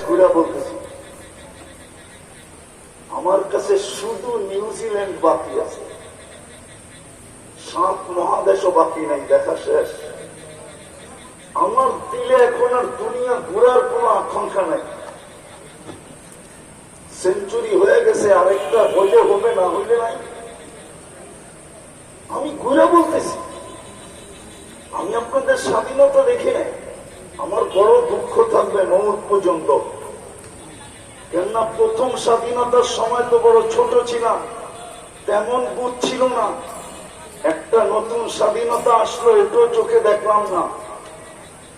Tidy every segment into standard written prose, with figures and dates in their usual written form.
ঘুরা বলতেছি, আমার কাছে শুধু নিউজিল্যান্ড বাকি আছে, 7 মহাদেশও বাকি নাই, দেখা শেষ। আমার দিলে এখন আর দুনিয়া ঘুরার কোন আকাঙ্ক্ষা নাই। সেঞ্চুরি হয়ে গেছে, আরেকটা হইলে হবে, না হইলে নাই। আমি ঘুরে বলতেছি, আমি আপনাদের স্বাধীনতা দেখে নাই। আমার বড় দুঃখ থাকবে মৌত পর্যন্ত, কেননা প্রথম স্বাধীনতার সময় তো বড় ছোট ছিলাম, তেমন বুঝ ছিল না। একটা নতুন স্বাধীনতা আসলো, এটাও চোখে দেখলাম না।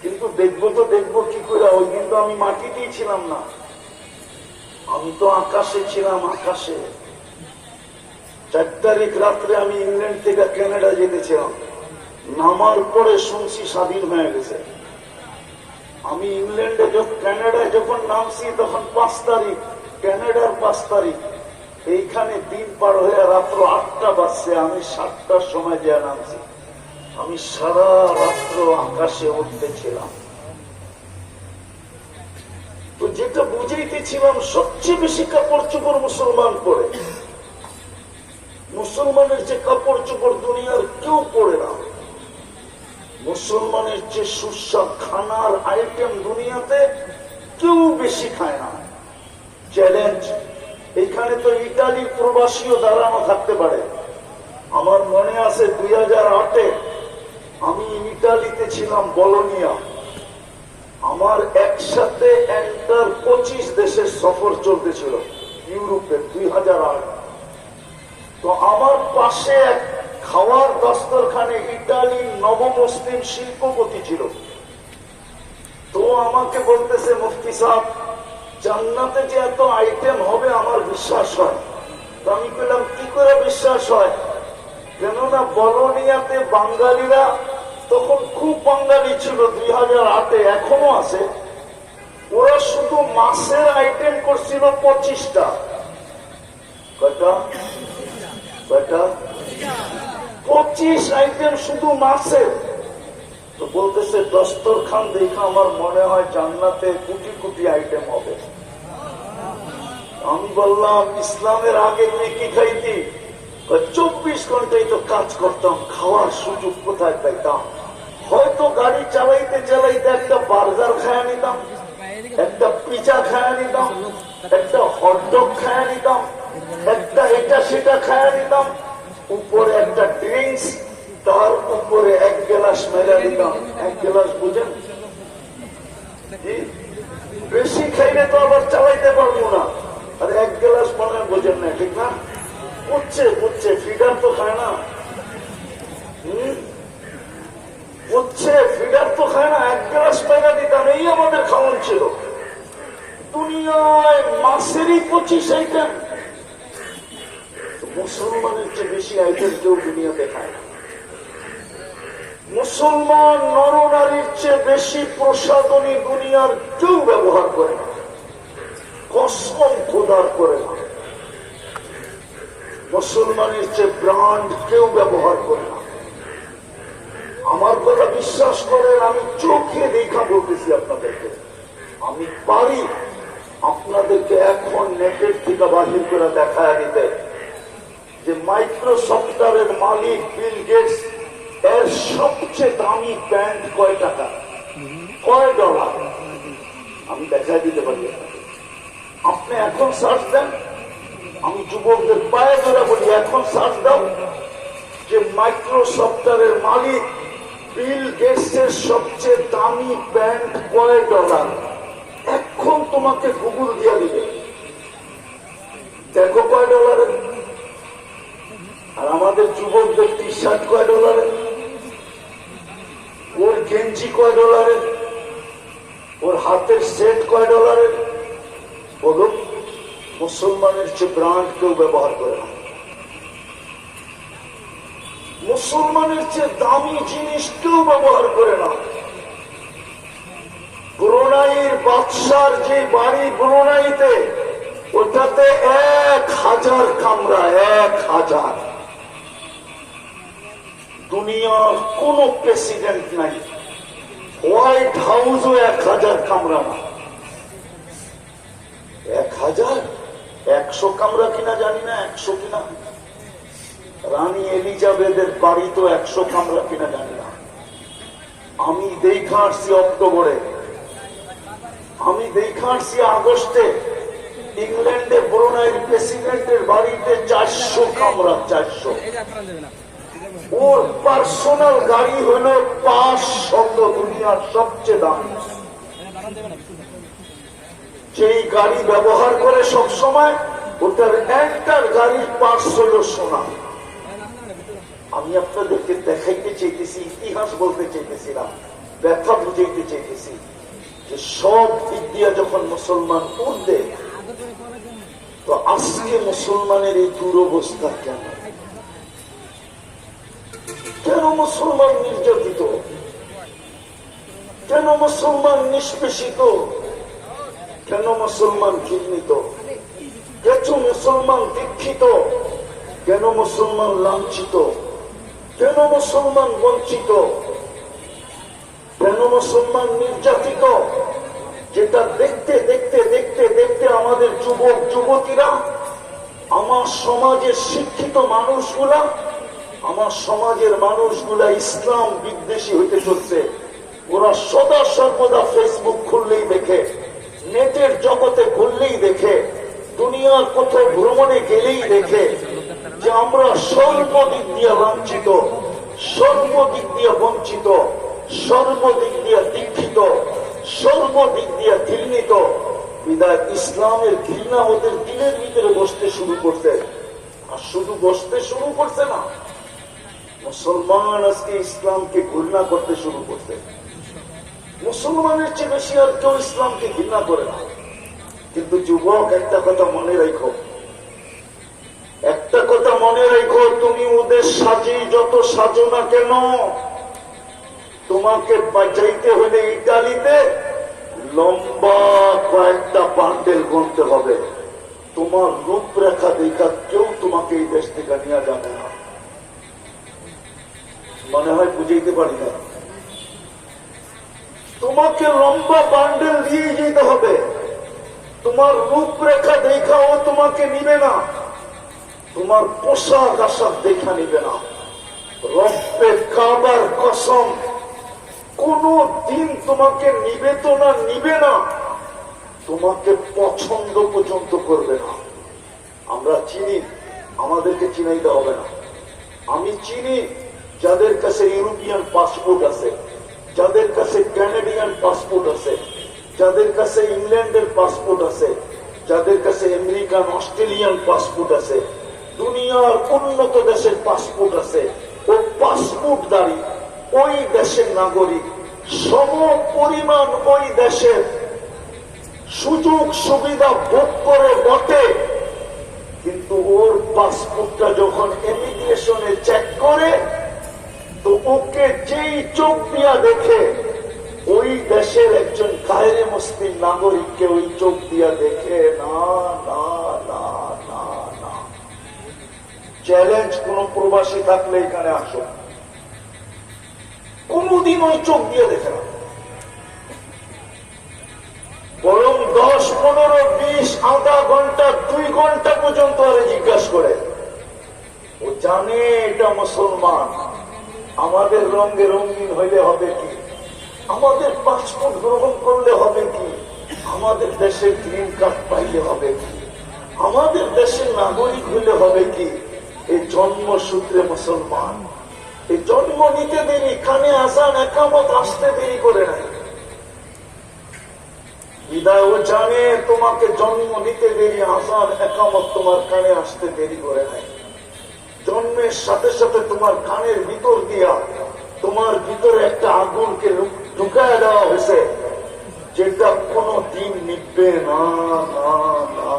কিন্তু দেখবো তো দেখবো কি করে, ওই দিন তো আমি মাটিতেই ছিলাম না, আমি তো আকাশে ছিলাম। আকাশে 4 তারিখ রাত্রে আমি ইংল্যান্ড থেকে কানাডা যেতেছিলাম, নামার পরে শুনছি স্বাধীন হয়ে গেছে। আমি ইংল্যান্ডে কানাডায় যখন নামছি তখন 5 তারিখ, কানাডার 5 তারিখ। এইখানে দিন পার হয়ে রাত্র 8টা বাজছে, আমি 7টার সময় যা নামছি। আমি সারা রাত্র আকাশে উঠতেছিলাম। তো যেটা বুঝাইতেছিলাম, সবচেয়ে বেশি কাপড় চোপড় মুসলমান পরে। মুসলমানের যে কাপড় চোপড় দুনিয়ার কেউ পরে না। মুসলমানের যে সুস্বাদু খানার আইটেম দুনিয়াতে কেউ বেশি খায় না। চ্যালেঞ্জ, এখানে তো ইটালির প্রবাসীও দাঁড়ানো থাকতে পারে। আমার মনে আছে 2008-এ আমি ইটালিতে ছিলাম, বলোনিয়া। আমার একসাথে এন্টার 25 দেশের সফর চলতেছিল ইউরোপে 2008। তো আমার পাশে এক খাওয়ার দস্তরখানে ইটালির নবমুসলিম শিল্পপতি ছিল। তো আমাকে বলতেছে, মুফতি সাহেব, জান্নাতে যে এত আইটেম হবে আমার বিশ্বাস হয়। তো আমি বললাম, কি করে বিশ্বাস হয়? কেননা বলোনিয়াতে বাঙালিরা তখন খুব বাঙালি ছিল 2008-এ, এখনো আছে। ওরা শুধু মাছের আইটেম করছিল 25টা। কয়টা? 25 আইটেম শুধু মাছের। তো বলতেছে, দস্তরখান দেখে আমার মনে হয় জান্নাতে কোটি কোটি আইটেম হবে। আমি বললাম, ইসলামের আগে তুই কি খাইতি? 24 ঘন্টাই তো কাজ করতাম, খাওয়ার সুযোগ কোথায় পাইতাম? হয়তো গাড়ি চালাইতে চালাইতে একটা বার্গার খায়া নিতাম, একটা পিজা খায়া নিতাম, একটা হটডগ খায়া নিতাম, একটা এটা সেটা খায়া নিতাম, উপরে একটা ড্রিঙ্কস, তার উপরে 1 গ্লাস মেলা দিতাম। 1 গ্লাস বুঝেন? বেশি খাইলে তো আবার চালাইতে পারবো না। আর 1 গ্লাস মনে বোঝেন না, ঠিক না? বুঝছে ফিডার তো খায় না। বুঝছে ফিডার তো খায় না, 1 গ্লাস মেলা দিতাম। এই আমাদের খাওয়ান ছিল। দুনিয়ায় মাছেরই 25 আইটেম। মুসলমানের চেয়ে বেশি আইটেম কেউ দুনিয়াতে খায় না। মুসলমান নরনারীর চেয়ে বেশি প্রসাধনী দুনিয়ার কেউ ব্যবহার করে না, কসম খোদার করে না। মুসলমানের চেয়ে ব্র্যান্ড কেউ ব্যবহার করে না। আমার কথা বিশ্বাস করেন, আমি চোখে দেখা বলতেছি আপনাদেরকে। আমি পারি আপনাদেরকে এখন নেটের থেকে বাহির করে দেখায় দিতে যে মাইক্রোসফটের মালিক বিল গেটস এর সবচেয়ে দামি প্যান্ট কয় টাকা, কয় ডলার, আমি দেখায় দিতে পারি। আপনি এখন সার্চ দেন, আমি যুবকদের পায়ে ধরে বলি, এখন সার্চ দাও যে মাইক্রোসফটের মালিক বিল গেটস এর সবচেয়ে দামি প্যান্ট কয় ডলার। এখন তোমাকে গুগল দিয়ে দিবে, দেখো কয় ডলারের। আর আমাদের যুবকদের টি শার্ট কয় ডলারের, ওর গেঞ্জি কয় ডলারের, ওর হাতের সেট কয় ডলারের। বলুন, মুসলমানের চেয়ে ব্র্যান্ড কেউ ব্যবহার করে না। মুসলমানের চেয়ে দামি জিনিস কেউ ব্যবহার করে না। ব্রুনাইয়ের বাদশার যে বাড়ি ব্রুনাইতে, ওটাতে 1000 কামরা, 1000। দুনিয়ার কোন প্রেসিডেন্ট নাই, হোয়াইট হাউসও 1000 কামরা না। 1000 100 কামরা কিনা জানি না, 100 কিনা। রানী এলিজাবেথের বাড়ি তো 100 কামরা কিনা জানি না। আমি দেখা আসছি অক্টোবরে, আমি দেখা আসছি আগস্টে, ইংল্যান্ডে ব্রুনাইয়ের প্রেসিডেন্টের বাড়িতে 400 কামরা, 400। ওর পার্সোনাল গাড়ি হলো 500, দুনিয়ার সবচেয়ে দামি। যেই গাড়ি ব্যবহার করে সব সময়, ওটার একটার গাড়ির পার্স হলো সোনা। আমি আপনাদেরকে দেখাইতে চাইতেছি, ইতিহাস বলতে চাইতেছি না, ব্যাখ্যা বুঝাইতে চাইতেছি যে সব দিক দিয়ে যখন মুসলমান উঠবে, তো আজকে মুসলমানের এই দুরবস্থা কেন? কেন মুসলমান নির্যাতিত? কেন মুসলমান নিষ্পেষিত? কেন মুসলমান ঘৃণিত? কেন মুসলমান দীক্ষিত? কেন মুসলমান লাঞ্ছিত? কেন মুসলমান বঞ্চিত? কেন মুসলমান নির্যাতিত? যেটা দেখতে দেখতে দেখতে দেখতে আমাদের যুবক যুবতীরা, আমার সমাজের শিক্ষিত মানুষগুলা, আমার সমাজের মানুষগুলা ইসলাম বিদ্বেষী হইতে চলছে। ওরা সদা সর্বদা ফেসবুক খুললেই দেখে, নেটের জগতে ঘুরলেই দেখে, দুনিয়ার কোথাও ভ্রমণে গেলেই দেখে যে আমরা সর্বদিক দিয়ে লাঞ্ছিত, সর্বদিক দিয়ে বঞ্চিত, সর্বদিক দিয়ে দীক্ষিত, সর্বদিক দিয়ে ঘৃণিত। বিদায় ইসলামের ঘৃণা ওদের দিলের ভিতরে বসতে শুরু করছে। আর শুধু বসতে শুরু করছে না, মুসলমান আজকে ইসলামকে ঘৃণা করতে শুরু করছে। মুসলমানের চেয়ে বেশি আর কেউ ইসলামকে ঘৃণা করে না। কিন্তু যুবক, একটা কথা মনে রাখো, একটা কথা মনে রাখো, তুমি ওদের সাজি যত সাজো না কেন, তোমাকে বাঁচাইতে হলে ইটালিতে লম্বা কয়েকটা বান্ডেল গুনতে হবে। তোমার রূপরেখা দেখা কেউ তোমাকে এই দেশ থেকে নিয়ে যাবে না। মনে হয় বুঝাইতে পারি না। তোমাকে লম্বা বান্ডেল দিয়ে যেতে হবে। তোমার রূপরেখা দেখাও তোমাকে নিবে না, তোমার পোশাক আশাক দেখা নিবে না। রব্বে কাবার কসম, কোন দিন তোমাকে নিবে তো না, নিবে না, তোমাকে পছন্দ পর্যন্ত করবে না। আমরা চিনি, আমাদেরকে চিনাইতে হবে না। আমি চিনি যাদের কাছে ইউরোপিয়ান পাসপোর্ট আছে, যাদের কাছে ক্যানাডিয়ান পাসপোর্ট আছে, যাদের কাছে ইংল্যান্ডের পাসপোর্ট আছে, যাদের কাছে আমেরিকান অস্ট্রেলিয়ান পাসপোর্ট আছে, দুনিয়ার উন্নত দেশের পাসপোর্ট আছে। ও পাসপোর্টধারী, ওই দেশের নাগরিক, সম পরিমাণ ওই দেশের সুযোগ সুবিধা ভোগ করে বটে। কিন্তু ওর পাসপোর্টটা যখন ইমিগ্রেশনে চেক করে, তো ওকে যেই চোখ দিয়া দেখে, ওই দেশের একজন গায়রে মুসলিম নাগরিককে ওই চোখ দিয়া দেখে না। না না না না, চ্যালেঞ্জ কোন প্রবাসী থাকলে এখানে আসো, কোনদিন ওই চোখ দিয়ে দেখে না। বরং 10, 15, 20, আধা ঘন্টা, 2 ঘন্টা পর্যন্ত আরে জিজ্ঞাসা করে। ও জানে এটা মুসলমান। আমাদের রঙে রঙিন হইলে হবে কি, আমাদের পাসপোর্ট গ্রহণ করলে হবে কি, আমাদের দেশের গ্রিন কার্ড পাইলে হবে কি, আমাদের দেশের নাগরিক হইলে হবে কি। এই জন্মসূত্রে মুসলমান। এই জন্ম নিতে দেরি, কানে আজান একামত আসতে দেরি করে নাই। বিদায় ও জানে তোমাকে জন্ম নিতে দেরি, আজান একামত তোমার কানে আসতে দেরি করে নাই। জন্মের সাথে সাথে তোমার কানের ভিতর দিয়া তোমার ভিতরে একটা আগুনকে ঢুকায় দেওয়া হয়েছে, যেটা কোনো দিন নিবে না। না না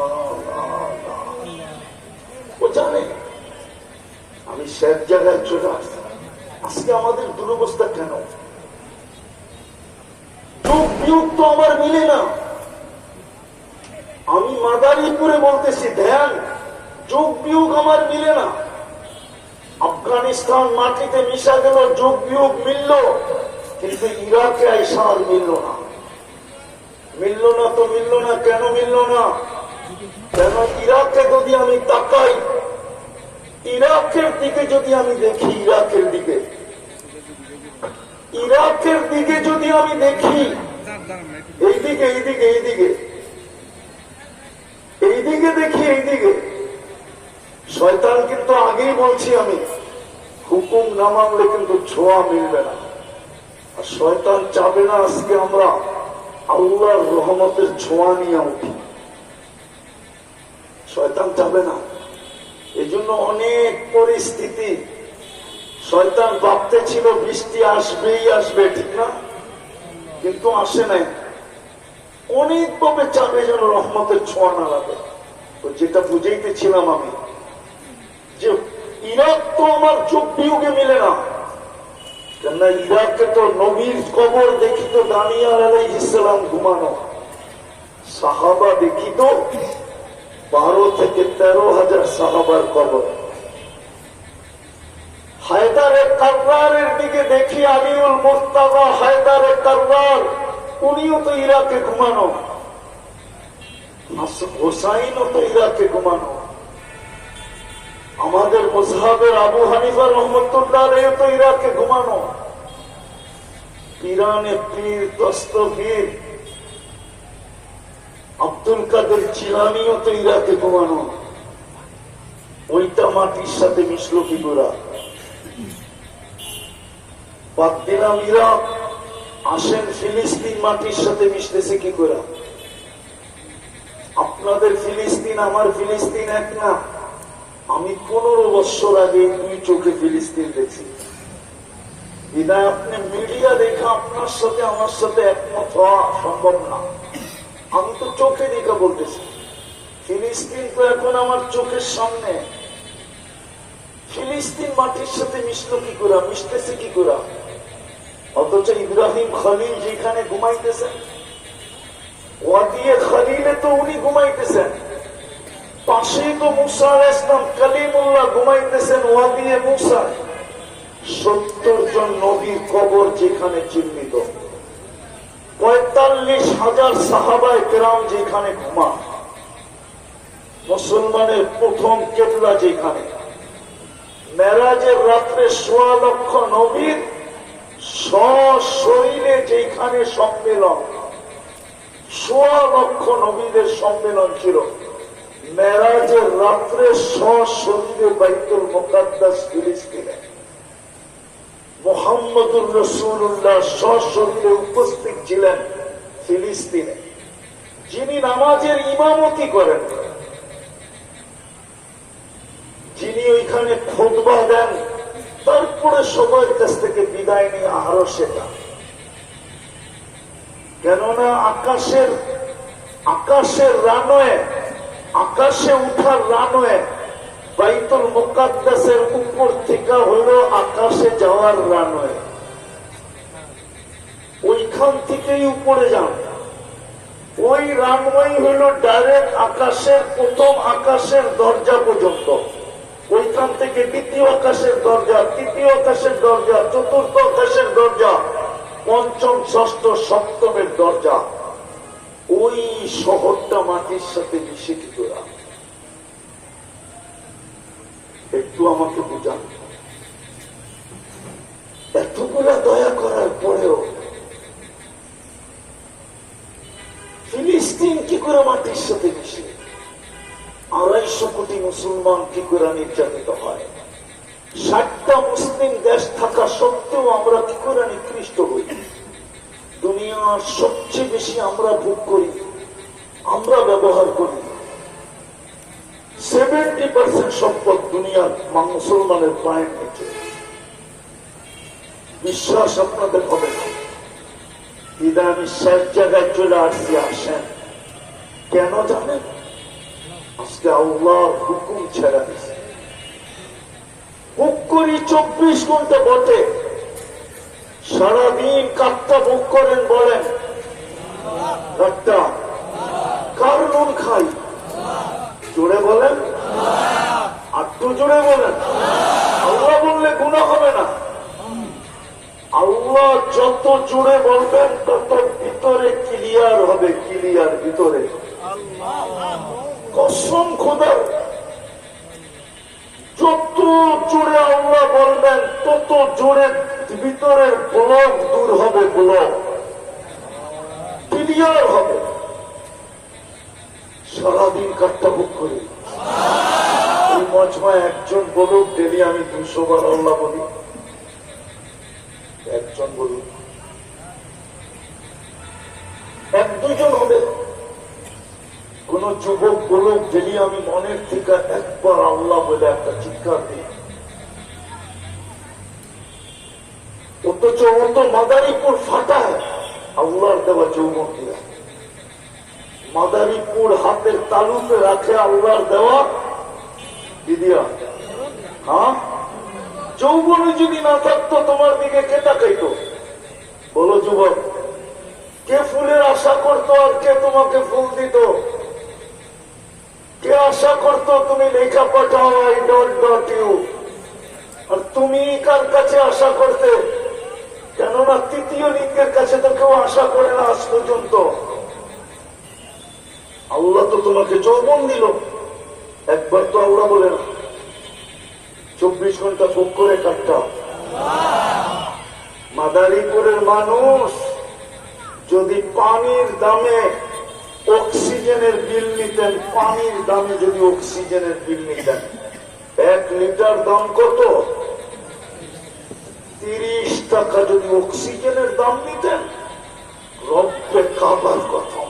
না না, ও জানে। আমি সব জায়গায় চলে আসছি। আজকে আমাদের দুরবস্থা কেন? যুগ বিয়োগ তো আমার মিলে না। আমি মাদারীপুরে বলতেছি, ধ্যান, যুগ বিয়োগ আমার মিলে না। আফগানিস্তান মাটিতে মিশা গেল, যুগ বিয়োগ মিলল, কিন্তু ইরাকে আইসা আর মিলল না। মিলল না তো মিলল না, কেন মিলল না? কেন ইরাকে যদি আমি তাকাই, ইরাকের দিকে যদি আমি দেখি, ইরাকের দিকে যদি আমি দেখি, এইদিকে এইদিকে এইদিকে এইদিকে দেখি, এইদিকে শয়তান কিন্তু আগেই বলছি আমি, হুকুম না মানলে কিন্তু ছোঁয়া মিলবে না। আর শয়তান চাবে না আজকে আমরা আল্লাহর রহমতের ছোঁয়া নিয়ে উঠি, শয়তান চাবে না। এই জন্য অনেক পরিস্থিতি শয়তান ভাবতে ছিল বৃষ্টি আসবেই আসবে, ঠিক না? কিন্তু আসে নাই। অনেকভাবে চাবে যেন রহমতের ছোঁয়া না লাগে। তো যেটা বুঝাইতেছিলাম আমি, যে ইরাক তো আমার চোখ বিয়োগে মিলে না, কেননা ইরাকে তো নবীর কবর দেখি তো দানিয়াল আলাইহিস সালাম ঘুমানো, সাহাবা দেখি তো 12 থেকে 13,000 সাহাবার কবর। হায়দারে কাররারের দিকে দেখি, আলিউল মুর্তাজা হায়দারে কাররার, উনিও তো ইরাকে ঘুমানো, হোসাইনও তো ইরাকে ঘুমানো। আমাদের মুজহাবের আবু হানিফা রহমতুল্লাহ তো ইরাকে ঘুমানো। পিরানে পীর দস্তগীর আব্দুল কাদের জিলানিও তো ইরাকে ঘুমানো। ওইটা মাটির সাথে মিশল কি করে? বাদ দিলাম ইরাক, আসেন ফিলিস্তিন মাটির সাথে মিশতেছে কি করে? আপনাদের ফিলিস্তিন আমার ফিলিস্তিন এক না। আমি 15 বছর আগে 2 চোখে ফিলিস্তিন দেখছি। বিদায় আপনি মিডিয়া দেখা আপনার সাথে আমার সাথে একমত হওয়া সম্ভব না। আমি তো চোখে দেখা বলতেছি, ফিলিস্তিন তো এখন আমার চোখের সামনে। ফিলিস্তিন মাটির সাথে মিশলো কি করে, মিশতেছে কি করে? অথচ ইব্রাহিম খলিল যেখানে ঘুমাইতেছেন, ওয়াদিয়ে খলিলে তো উনি ঘুমাইতেছেন, পাশেই তো মুসা আলাইহিস সালাম কালিমুল্লাহ ঘুমাইতেছেন ওয়াদিয়ে মুসা। 70 জন নবীর কবর যেখানে চিহ্নিত, 45,000 সাহাবায়ে কেরাম যেখানে ঘুমান, মুসলমানের প্রথম কেবলা যেখানে, মেরাজের রাত্রে 1.25 লক্ষ নবীর সশরীরে যেখানে সম্মেলন, 1.25 লক্ষ নবীদের সম্মেলন ছিল। মেরাজের রাত্রে সশরীরে বাইতুল মুকাদ্দাস ফিলিস্তিনে মুহাম্মদুর রাসূলুল্লাহ সশরীরে উপস্থিত ছিলেন ফিলিস্তিনে। যিনি নামাজের ইমামতি করেন, যিনি ওইখানে খুতবা দেন, তারপরে সবার কাছ থেকে বিদায় নিয়ে আরো সেটা। কেননা আকাশের রানওয়ে, আকাশে উঠার রানওয়ে বাইতুল মুকাদ্দাসের উপর থেকে হলো আকাশে যাওয়ার রানওয়ে। ওইখান থেকেই উপরে যান। ওই রানওয়ে হলো ডাইরেক্ট আকাশের প্রথম আকাশের দরজা পর্যন্ত। ওইখান থেকে দ্বিতীয় আকাশের দরজা, তৃতীয় আকাশের দরজা, চতুর্থ আকাশের দরজা, পঞ্চম, ষষ্ঠ, সপ্তমের দরজা। ওই শহরটা মাটির সাথে মিশে কি করা? একটু আমাকে বুঝান। এতগুলা দয়া করার পরেও ফিলিস্তিন কি করে মাটির সাথে মিশে? 250 কোটি মুসলমান কি করে নির্যাতিত হয়? 60টা মুসলিম দেশ থাকা সত্ত্বেও আমরা কি করে নিকৃষ্ট হই? দুনিয়ার সবচেয়ে বেশি আমরা ভোগ করি, আমরা ব্যবহার করি। 70% সম্পদ দুনিয়ার মুসলমানের পায়ের নিচে। বিশ্বাস আপনাদের হবে না। বিদায় আমি শেষ জায়গায় চলে আসছি। আসেন কেন জানেন? আজকে আল্লাহর হুকুম ছেড়ে দিচ্ছে। ভোগ করি 24 ঘন্টা বটে, সারাদিন কাটটা ভোগ করেন বলেন? কাটটা কার নুন খাই? জোরে বলেন, একটু জোরে বলেন। আল্লাহ বললে গুনাহ হবে না। আল্লাহ যত জোরে বলবেন তত ভিতরে ক্লিয়ার হবে, ক্লিয়ার ভিতরে। কসম খোদার, যত জোরে আল্লাহ বলবেন তত জোরে ভিতরের ব্লক দূর হবে, ব্লক ক্লিয়ার হবে। সারাদিন কাটটা বুক করি এই মজমায় একজন বলুক ডেলি আমি 200 বার আল্লাহ বলি, একজন বলুক, এক দুজন হবে। কোন যুবক বলুক ডেলি আমি মনের থেকে একবার আল্লাহ বলে একটা চিৎকার দিই। অথচ ও তো মাদারীপুর ফাটায় আল্লাহর দেওয়া যৌবন দিয়া, মাদারীপুর হাতের তালুতে রাখে আল্লাহর দেওয়া দিদিয়া। হ্যাঁ, যৌবনে যদি না থাকতো তোমার দিকে কে তাকাইতো? বলো যুবক, কে ফুলের আশা করতো আর কে তোমাকে ফুল দিত? কে আশা করতো তুমি লেখা পাঠাও আই ডট ডট ইউ, আর তুমি কার কাছে আশা করতে? কেননা তৃতীয় লিঙ্গের কাছে তো কেউ আশা করে না আজ পর্যন্ত। আল্লাহ তো তোমাকে যৌবন দিল, একবার তো আল্লাহ বলে না 24 ঘন্টা ভোগ করে কাটটা। মাদারীপুরের মানুষ যদি পানির দামে অক্সিজেনের বিল নিতেন, পানির দামে যদি অক্সিজেনের বিল নিতেন, 1 লিটার দাম কত? 30 টাকা যদি অক্সিজেনের দাম নিতেন, রব্বে কাবার কথা,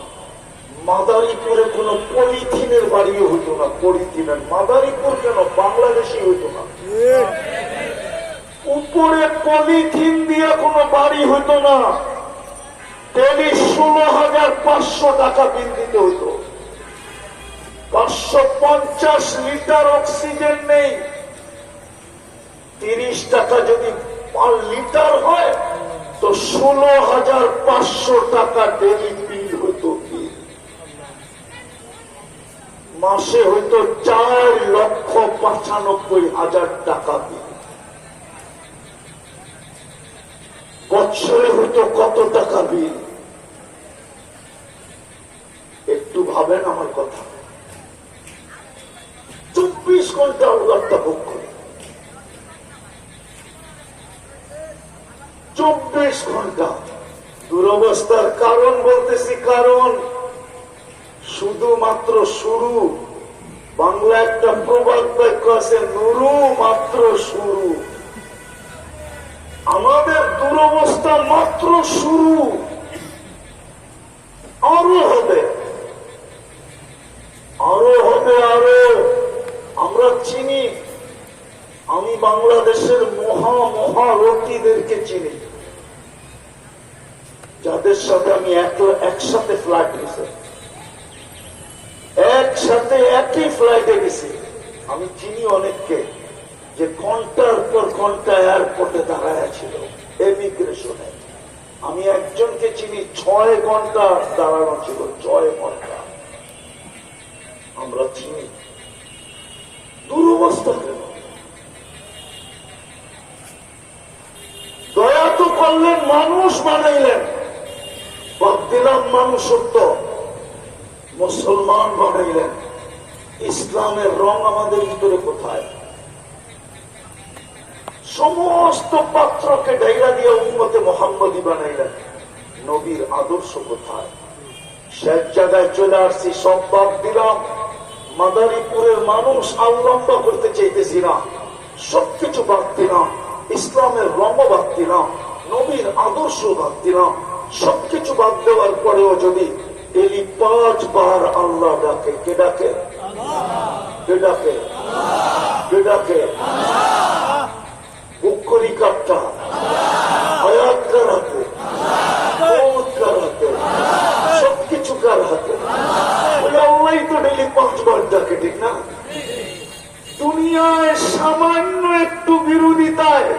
মাদারীপুরে কোন পলিথিনের বাড়িও হইতো না। পলিথিনের মাদারীপুর কেন, বাংলাদেশি হইতো না। উপরে পলিথিন দিয়ে কোন বাড়ি হইতো না। ডেলি 16,500 টাকা বিল দিতে হইতো। 550 লিটার অক্সিজেন নেই, 30 টাকা যদি পার লিটার হয় তো 16,500 টাকা ডেলি বিল হইতো। মাসে হইতো 4,95,000 টাকা বিল। বছরে হইতো কত টাকা বিল? একটু ভাবেন আমার কথা। 24 ঘন্টা আল্লাহটা ভোগ করে, 24 ঘন্টা। দুরবস্থার কারণ বলতেছি, কারণ শুধুমাত্র শুরু। বাংলা একটা প্রবাদ বাক্য আছে, নুরু মাত্র শুরু। আমাদের দুরবস্থা মাত্র শুরু, আরো হবে, আরো হবে, আরো। আমরা চিনি, আমি বাংলাদেশের মহা মহা রোগীদেরকে চিনি, যাদের সাথে আমি একসাথে ফ্লাইট গেছি, একসাথে একই ফ্লাইটে গেছি। আমি চিনি অনেককে যে ঘন্টার পর ঘন্টা এয়ারপোর্টে দাঁড়ায় ছিল ইমিগ্রেশনে। আমি একজনকে চিনি 6 ঘন্টা দাঁড়ানো ছিল, 6 ঘন্টা। আমরা চিনি। দুরবস্থা কেন? দয়া তো করলেন, মানুষ বানাইলেন, বাদ দিলাম মানুষত্ব, মুসলমান বানাইলেন। ইসলামের রং আমাদের ভিতরে কোথায়? সমস্ত পাত্রকে ডাইরা দিয়ে উম্মতে মোহাম্মদী বানাইলেন, নবীর আদর্শ কোথায়? শেষ জায়গায় চলে আসছি, সব বাদ দিলাম। মাদারীপুরের মানুষ আল্লাম্বা করতে চাইতেছি না, সবকিছু বাদ দিলাম। ইসলামের রঙ বাদ দিলাম, নবীর আদর্শ বাদ দিলাম। সবকিছু বাদ দেওয়ার পরেও যদি ডেলি 5 বার আল্লাহ ডাকে, কে ডাকে? কে ডাকে? কে ডাকে? বুকরি কাটটা হায়াত কার হাতে, মৌত কার হাতে, সবকিছু কার হাতে? আল্লাহ তো ডেলি 5 বার ডাকে, ঠিক না? দুনিয়ায় সামান্য একটু বিরোধিতায়,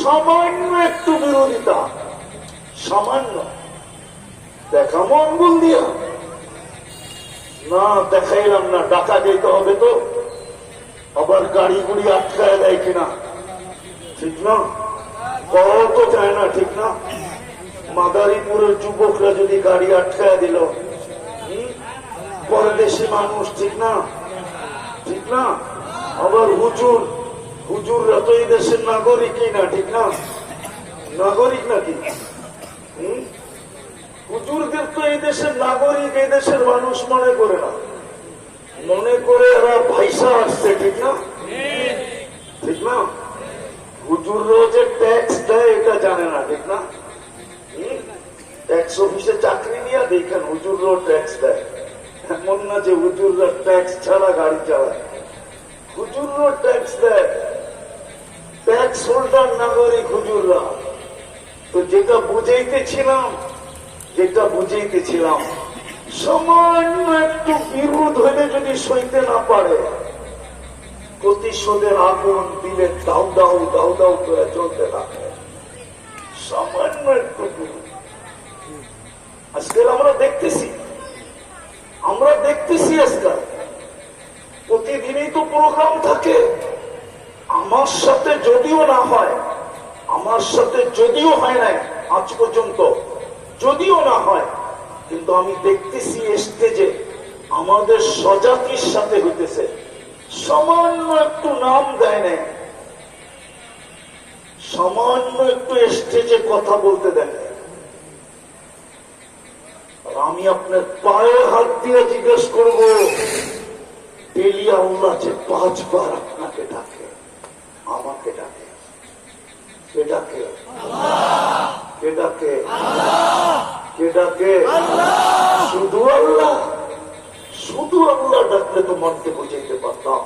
সামান্য একটু বিরোধিতা, সামান্য দেখা মঙ্গল দিয়া না দেখাইলাম না, ডাকা যেতে হবে তো। আবার গাড়ি গুড়ি আটকায় দেয় কিনা, ঠিক না? পাওয়া তো যায় না, ঠিক না? মাদারীপুরের যুবকরা যদি গাড়ি আটকায় দিল, পরদেশি মানুষ, ঠিক না? ঠিক না? আবার হুজুররা তো এই দেশের নাগরিকই না, ঠিক না? নাগরিক নাকি? হুজুরদের তো এই দেশের নাগরিক, এই দেশের মানুষ মনে করে না, মনে করে এরা পয়সা আসছে, ঠিক না? ঠিক না? হুজুররাও যে ট্যাক্স দেয় এটা জানে না, ঠিক না? ট্যাক্স অফিসে চাকরি নিয়ে দেখেন হুজুররাও ট্যাক্স দেয়। এমন না যে হুজুররা ট্যাক্স ছাড়া গাড়ি চালায়, হুজুররাও ট্যাক্স দেয়। ট্যাক্স হোল্ডার নাগরিক হুজুররা। তো যেটা বুঝাইতেছিলাম সামান্য একটু বিরোধ হলে যদি সইতে না পারে, প্রতিশোধের আগুন দিলে দাউ দাউ দাউ দাউ করে চলতে থাকে। সামান্য একটু বিরোধ আজকাল আমরা দেখতেছি আজকাল প্রতিদিনই তো প্রোগ্রাম থাকে। আমার সাথে যদিও হয় নাই আজ পর্যন্ত, যদিও না হয়, কিন্তু আমি দেখতেছি স্টেজে আমাদের স্বজাতির সাথে হইতেছে। সামান্য একটু নাম দেয় নাই, সামান্য একটু স্টেজে কথা বলতে দেয়। আর আমি আপনার পায়ে হাত দিয়ে জিজ্ঞেস করবো, ডেলি আল্লাহ যে 5 বার আপনাকে ডাকে, আমাকে ডাকে, কে ডাকে? কে ডাকে? কে ডাকে? শুধু আল্লাহ। শুধু আল্লাহ ডাকলে তো মনকে বুঝাইতে পারতাম।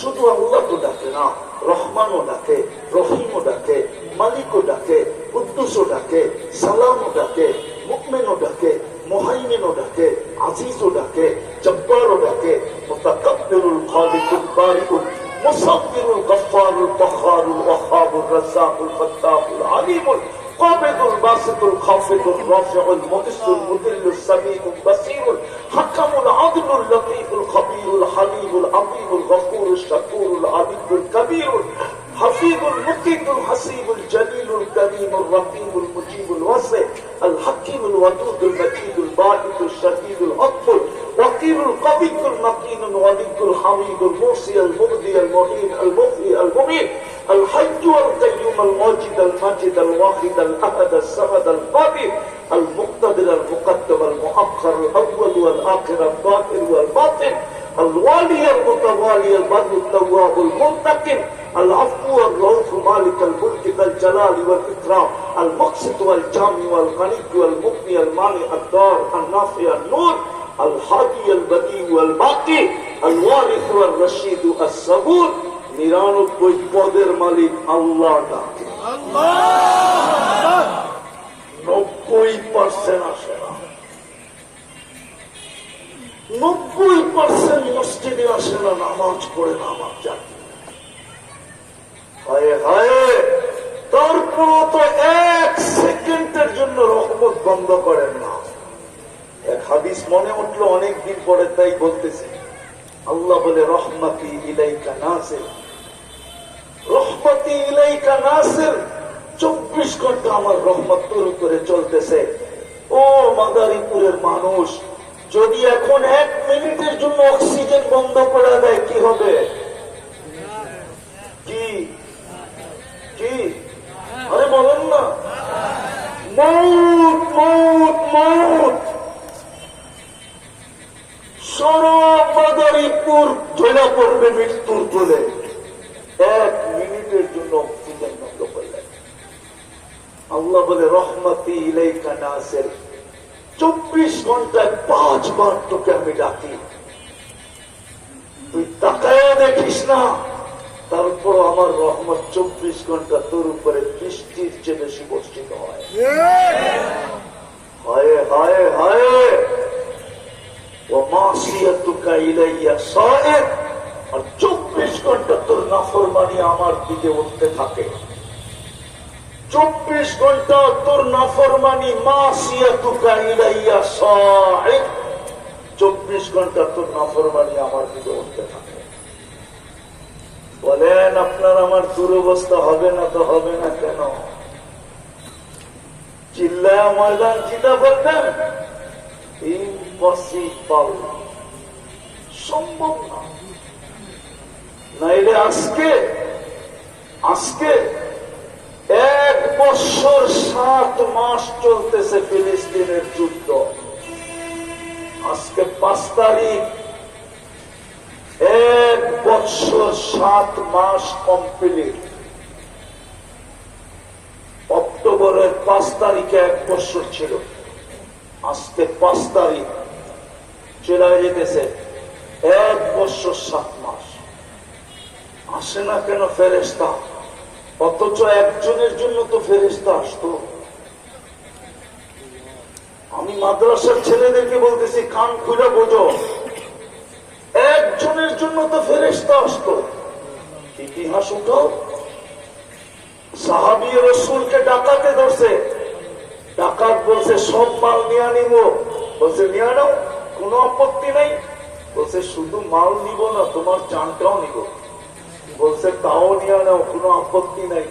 শুধু আল্লাহ তো ডাকে না, রহমানও ডাকে, রহিমও ডাকে, মালিকও ডাকে, কুদ্দুসও ডাকে, সালামও ডাকে, মুকমিনও ডাকে, মুহাইমিনও ডাকে, আজিজও ডাকে, জব্বারও ডাকে, মুতাকাব্বিরুল খালিকুল বারিকুল মুসাব্বিরুল গফফারুল কহ্হারুল ওয়াহ্হাবুর রাজ্জাকুল ফাত্তাহুল আলিমুল قابض الباسط الخافض الرافع المؤس المذل السميع البصير الحكم العدل اللطيف الخبير الحليم العظيم الغفور الشكور العليم الكبير الحفيظ المقيت الحسيب الجليل الكريم الرقيب المجيب الواسع الحكيم الودود المجيد الباعث الشديد الاكبر وكيل القوي المكين الولي الحميد الموصي المبدي المعين المحيي المميت الحي والقيوم الموجد الماجد الواحد الاحد الصمد القادر المقتدر المقدم المؤخر الاول والاخر الظاهر والباطن الوالي المتوالي البر التواب المنتقم العفو والرؤوف مالك الملك ذا الجلال والاكرام المقسط والجامع والغني والمغني المانع الدار النافع النور الهادي البديع والباقي الوارث والرشيد الصبور 99 পদের মালিক আল্লাহ ডাকে, 90% আসে না, 90% মসজিদে আসে না, নামাজ পড়ে না আমার জাতি। হায় হায়, তারপর তো 1 সেকেন্ডের জন্য রহমত বন্ধ করেন না। এক হাদিস মনে উঠলো অনেকদিন পরে, তাই বলতেছি। আল্লাহ বলে, রহমতি ইলাইকা নাসির, রহমতি ইলাইকা নাসির, 24 ঘন্টা আমার রহমত তোর উপরে চলতেছে। ও মাদারীপুরের মানুষ, যদি এখন 1 মিনিটের জন্য অক্সিজেন বন্ধ করে দেয় কি হবে? কি কি আরে বলেন না, মৌত মৌত মৌত। সারা মাদারীপুর ঝোলা পড়বে মৃত্যুর কোলে 1 মিনিটের জন্য অক্সিজেন বন্ধ করলে। আল্লাহ বলে, রহমতি ইলাইকা নাসির, 24 ঘন্টায় 5 বার তোকে আমি ডাকি, তুই তাকায় দেখিস না। তারপর আমার রহমত 24 ঘন্টা তোর উপরে বৃষ্টির চেয়ে বেশি বর্ষিত হয়। হায় হায় হায়, আর 24 ঘন্টা তোর নাফরমানি আমার দিকে উঠতে থাকে। 24 ঘন্টা তোর নাফরমানি, মাসিয়াতুকা ইলাইয়া সাইদ, 24 ঘন্টা তোর নাফরমানি আমার দিকে উঠতে থাকে। বলেন, আপনার আমার দুরবস্থা হবে না তো হবে না কেন? চিল্লায় ময়দান চিতা বলতেন, ইম্পসিবল। সম্ভব না। নাইলে আজকে 1 বছর 7 মাস চলতেছে ফিলিস্তিনের যুদ্ধ। আজকে 5 তারিখ, 1 বছর 7 মাস কমপ্লিট। অক্টোবরের 5 তারিখে 1 বছর ছিল, আজকে 5 তারিখ চলে যেতেছে 1 বছর 7 মাস। আসে না কেন ফেরেশতা? অথচ একজনের জন্য তো ফেরেশতা আসতো। আমি মাদ্রাসার ছেলেদেরকে বলতেছি, কান খুলে বোঝো, একজনের জন্য তো ফেরেশতা আসতো। ইতিহাস উঠাও। সাহাবী রাসূলকে ডাকাতে ধরছে, ডাকাত বলছে সব মাল নিয়ে নিব। বলছে নিয়ে নাও, কোনো আপত্তি নাই। বলছে শুধু মাল নিব না, তোমার জানটাও নিব। বলছে তাও নিয়ে নাও, কোনো আপত্তি নাই,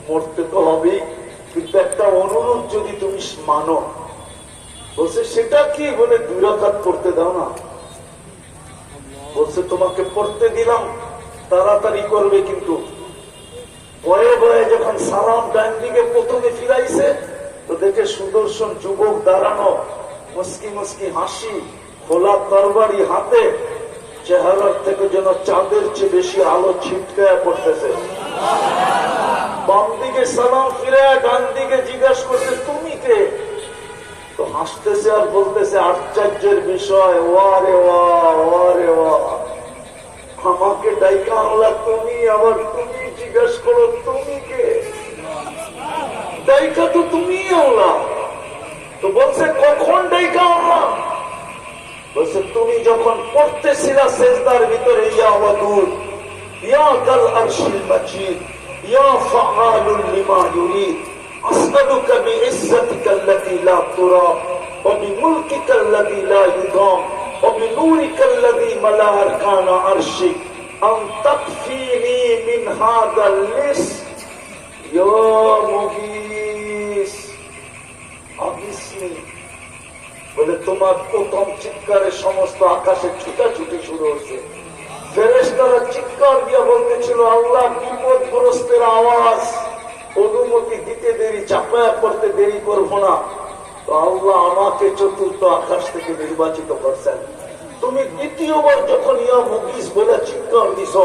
মরতে তো হবেই, কিন্তু একটা অনুরোধ যদি তুমি মানো। বলছে সেটা কি? বলে 2 রাকাত পড়তে দাও না। বলছে তোমাকে পড়তে দিলাম, তাড়াতাড়ি করবে কিন্তু। বয়ে বয়ে যখন সালাম ডান দিকে প্রথমে ফিরাইছে, তো দেখে সুদর্শন যুবক দাঁড়ানো, মুস্কি মুস্কি হাসি, খোলা তরবারি হাতে, চেহারার থেকে যেন চাঁদের চেয়ে বেশি আলো ছিটকায়া পড়তেছে। বাম দিকে সালাম ফিরে ডান দিকে জিজ্ঞাসা করছে তুমি কে? তো হাসতেছে আর বলতেছে আশ্চর্যের বিষয়, ওয়ারে ওয়া, ওয়ারে ওয়া, আমাকে ডাইকা আনলা তুমি, আবার তুমি জিজ্ঞাসা করো তুমি কে? ডাইকা তো তুমি আনলা। তো বলছে কখন ডাইকা আনলা? বলছে তুমি যখন পড়তেছিলা সেজদার ভিতরে, ইয়া ওয়াদুদ, ইয়া কাল আরশিল মাজিদ, ইয়া ফাআলুল লিমা ইউরিদ, আসআলুকা বিইজ্জাতিকা আল্লাতী লা তুরা ওয়া বিমুলকিকা আল্লাযী লা ইউদাম ওয়া বিনূরিকা আল্লাযী মালা আরকানা আরশিক আন তাকফিনি মিন হাযাল লিস ইয়া মুগীস আবিসনি। বলে তোমার প্রথম চিৎকারে সমস্ত আকাশে ছুটাছুটি শুরু হয়েছে। ফেরেশতারা চিৎকার দিয়ে বলতেছিল আল্লাহ বিপদগ্রস্তের আওয়াজ, অনুমতি দিতে দেরি, চাপায়া পড়তে দেরি করবো না। তো আল্লাহ আমাকে 4র্থ আকাশ থেকে নির্বাচিত করছেন। তুমি দ্বিতীয়বার যখন ইয়া মুগীস বলে চিৎকার দিছ,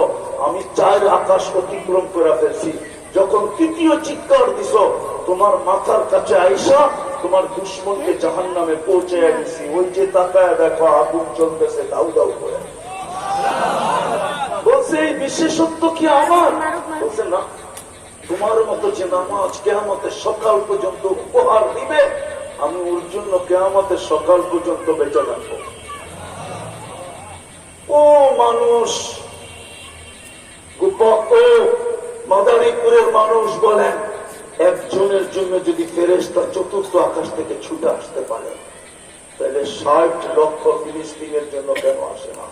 আমি 4 আকাশ অতিক্রম করে ফেলছি। যখন 3য় চিৎকার দিছ, তোমার মাথার কাছে আইসা তোমার দুশ্মনকে জাহান্নামে পৌঁছে দিছি। ওই যে তাকায় দেখো আগুন চলতেছে দাউ দাউ করে। বলছে এই বিশেষত্ব কি আমার? বলছে না, তোমার মতো যে নামাজ কিয়ামতের সকাল পর্যন্ত উপহার দিবে, আমি ওর জন্য কিয়ামতের সকাল পর্যন্ত বেঁচে রাখবো। ও মানুষ, মাদারীপুরের মানুষ বলেন, একজনের জন্য যদি ফেরেশতা 4র্থ আকাশ থেকে ছুটে আসতে পারে, তাহলে 60 লক্ষ ফিলিস্তিনের জন্য কেন আসে না?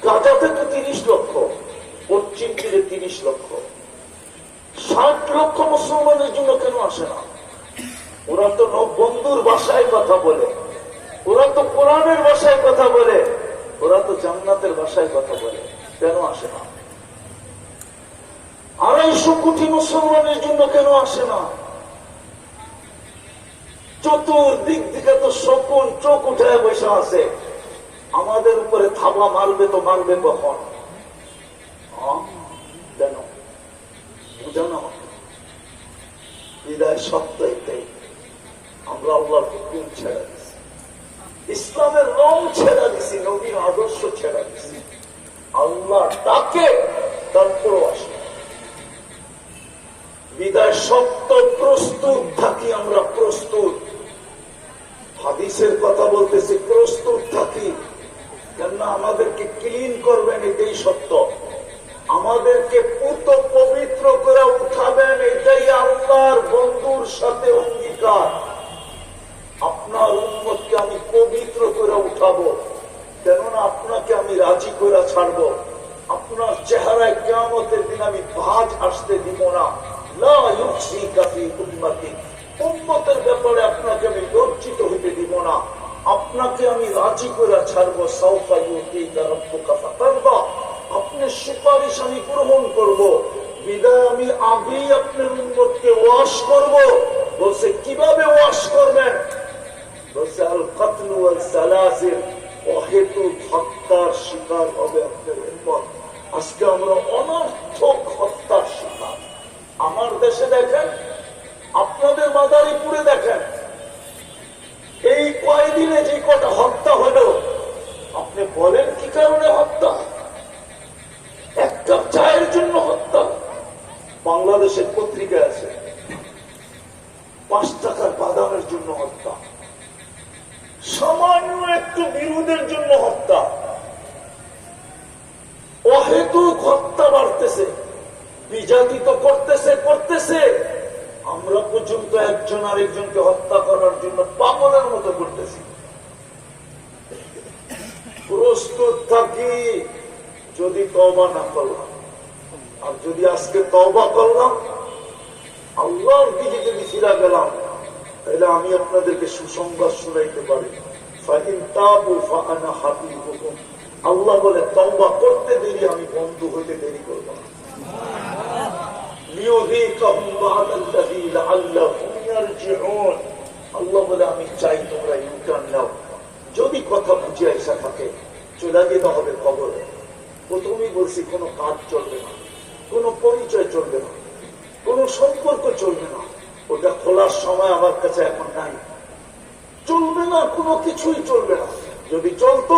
গাজাতে তো 30 লক্ষ, পশ্চিম তীরে 30 লক্ষ, 60 লক্ষ মুসলমানের জন্য কেন আসে না? ওরা তো বন্ধুর ভাষায় কথা বলে, ওরা তো কোরআনের ভাষায় কথা বলে, ওরা তো জান্নাতের ভাষায় কথা বলে, কেন আসে না? 250 কোটি মুসলমানের জন্য কেন আসে না? চতুর্দিক দিকে তো শকুন চোখ উঠায় বসে আছে, আমাদের উপরে থাবা মারবে তো মারবে কখন? কেন বুঝানো? বিদায় সত্য এটাই, আমরা আল্লাহর হুকুম ছেড়ে দিচ্ছি, ইসলামের রং ছেড়ে দিছি, নবীর আদর্শ ছেড়ে দিছি। আল্লাহ ডাকে তারপরও আসে। বিদায় সত্য প্রস্তুত থাকি, আমরা প্রস্তুত। হাদিসের কথা বলতেছি, প্রস্তুত থাকি। কেননা আমাদেরকে ক্লিন করবেন, এটাই সত্য। আমাদেরকে পুত পবিত্র করে উঠাবেন, এটাই আল্লাহর বন্ধুর সাথে অঙ্গীকার। আপনার উম্মতকে আমি পবিত্র করে উঠাবো, কেননা আপনাকে আমি রাজি করে ছাড়বো। আপনার চেহারায় কিয়ামতের দিন আমি ভাঁজ আসতে দিব না। উম্মতের ব্যাপারে আপনাকে আমি লজ্জিত হইতে দিব না। আপনাকে আমি রাজি করে ছাড়বো, সাউফা ইউতিকা রাব্বুকা ফাতারদা, আপনি সুপারিশ আমি গ্রহণ করব, বিদায় আমি আগেই আপনার উম্মতকে ওয়াশ করব। বলছে কিভাবে ওয়াশ করবেন? বলছে আল কাতলু ওয়াল সালাসিল, অহেতুক হত্যার শিকার হবে আপনার উম্মত। আজকে আমরা অনর্থক হত্যার শিকার। আমার দেশে দেখেন, আপনাদের মাদারীপুরে দেখেন, এই কয়দিনে যে কটা হত্যা হলো, আপনি বলেন কি কারণে হত্যা? এক কাপ চায়ের জন্য হত্যা। বাংলাদেশের পত্রিকা আছে, 5 টাকার বাদামের জন্য হত্যা, সামান্য একটু বিরোধের জন্য হত্যা। অহেতুক হত্যা বাড়তেছে, বিজাতিত করতেছে। আমরা পর্যন্ত একজন আরেকজনকে হত্যা করার জন্য পাগলের মতো করতেছি। প্রস্তুত থাকি, যদি তওবা না করলাম, আর যদি আজকে তওবা করলাম, আল্লাহর দিকে যদি ফিরা গেলাম, তাহলে আমি আপনাদেরকে সুসংবাদ শুনাইতে পারি, ফাইন তাবু ফাআনা হাবিবুকুম। আল্লাহ বলে তওবা করতে দেরি, আমি বন্ধু হইতে দেরি করব না। আল্লাহ বলে আমি চাই তোমরা ইউটার্ন নাও। যদি কথা বুঝে আসা থাকে, চলে যেতে হবে কবরে। প্রথমেই বলছি, কোনো কাজ চলবে না, কোনো পরিচয় চলবে না, কোনো সম্পর্ক চলবে না। ওটা খোলার সময় আমার কাছে এখন নাই। চলবে না, কোনো কিছুই চলবে না। যদি চলতো,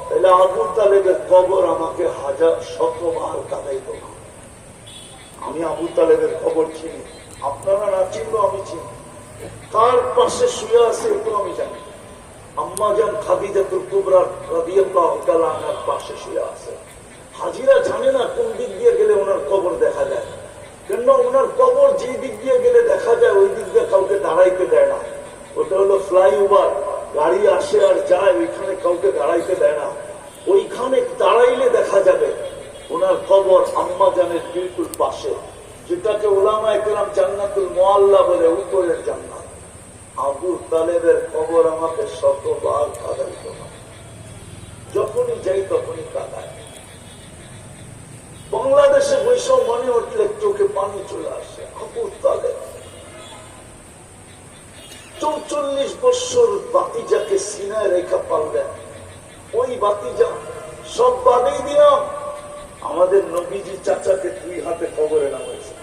তাহলে আবু তালেবের কবর আমাকে 1000-100বার কাঁদাইত না। আমি আবু তালেবের খবর চিনি, আপনারা না চিনলেও আমি চিনি। কার পাশে শুয়ে আছে এটাও আমি জানি। আম্মা জান খাদিজাতুল কুবরা রাদিয়াল্লাহু তাআলা আনহার পাশে শুয়ে আছে। হাজিরা জানে না কোন দিক দিয়ে গেলে ওনার কবর দেখা যায়, কেন ওনার কবর যে দিক দিয়ে গেলে দেখা যায় ওই দিক দিয়ে কাউকে দাঁড়াইতে দেয় না। ওটা হলো ফ্লাইওভার, গাড়ি আসে আর যায়, ওইখানে কাউকে দাঁড়াইতে দেয় না। ওইখানে দাঁড়াইলে দেখা যাবে ওনার কবর আম্মা জানের বিলকুল পাশে, যেটাকে ওলামায়ে কেরাম জান্নাতুল মুআল্লা বলে, উপরের জান্নাত। আবু তালেবের কবর আমাকে 100বার কাঁদাইত না। যখনই যাই তখনই কাঁদায়। বাংলাদেশে বৈষম মনে উঠলে চোখে পানি চলে আসে। আবু তালেব 44 বছর বাতিজাকে সিনায় রেখা পালবেন, ওই বাতিজা সব বাদেই দিলাম, আমাদের নবীজি চাচাকে 2 হাতে কবরে নামাইছে।